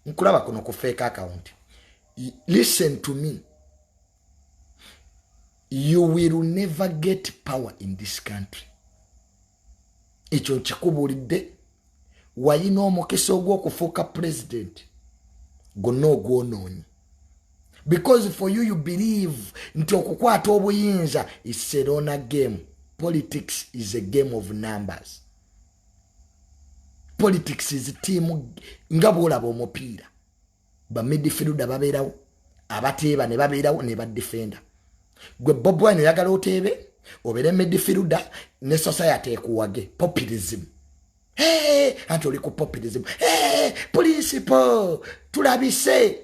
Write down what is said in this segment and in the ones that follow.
nkulaba kuno ku fake account. Listen to me. You will never get power in this country. Icho chikubulidde wayina omukisa ogw'okufuuka president gonna ogw'onoonyi. Because for you believe nti okukwata obuyinza is a Rona game. Politics is a game of numbers. Politics is a team nga bw'olaba omupiira. Ba midfielder babeerawo, abateeba ne babeerawo ne ba defender. Gwe Bobi Wine oyagala oteebe obeere midfielder ne society ekuwage. Populism. Hey, anti oli ku populism. Hey, principle tulabise.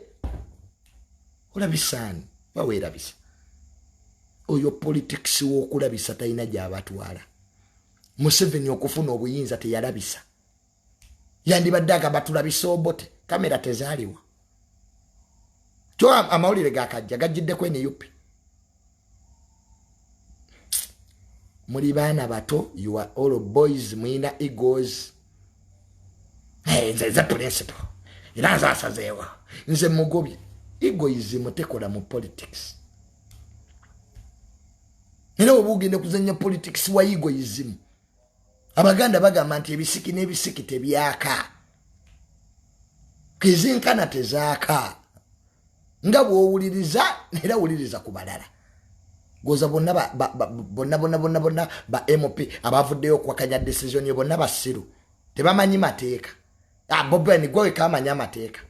Olabisani baweerabisa. Oyo politics w'okulabisa talina gy'abatwala. Museveni okufuna obuyinza teyalabisa. Yandibadde agamba tulabisa obote. Kamera tezaaliwa. Kyo amawulire gakajja gajjiddeko ene yupi. Muri baana bato, you are all boys, mwina egos. Hey, nze principle. Iraza asazeewa. Nze mugobi. Egoism tekola mu politics. Era obugende kuzanya politics wa egoism. Abaganda bagamba nti ebisiki n'ebisiki tebyaka. Kizinkana tezaaka. Nga bw'owuliriza era wuliriza ku balala. Goza bonna ba MP abavuddeyo okwakanya decision yo bonna basiru. Tebamanyi mateeka. Bobi Wine gwe kamanya mateeka.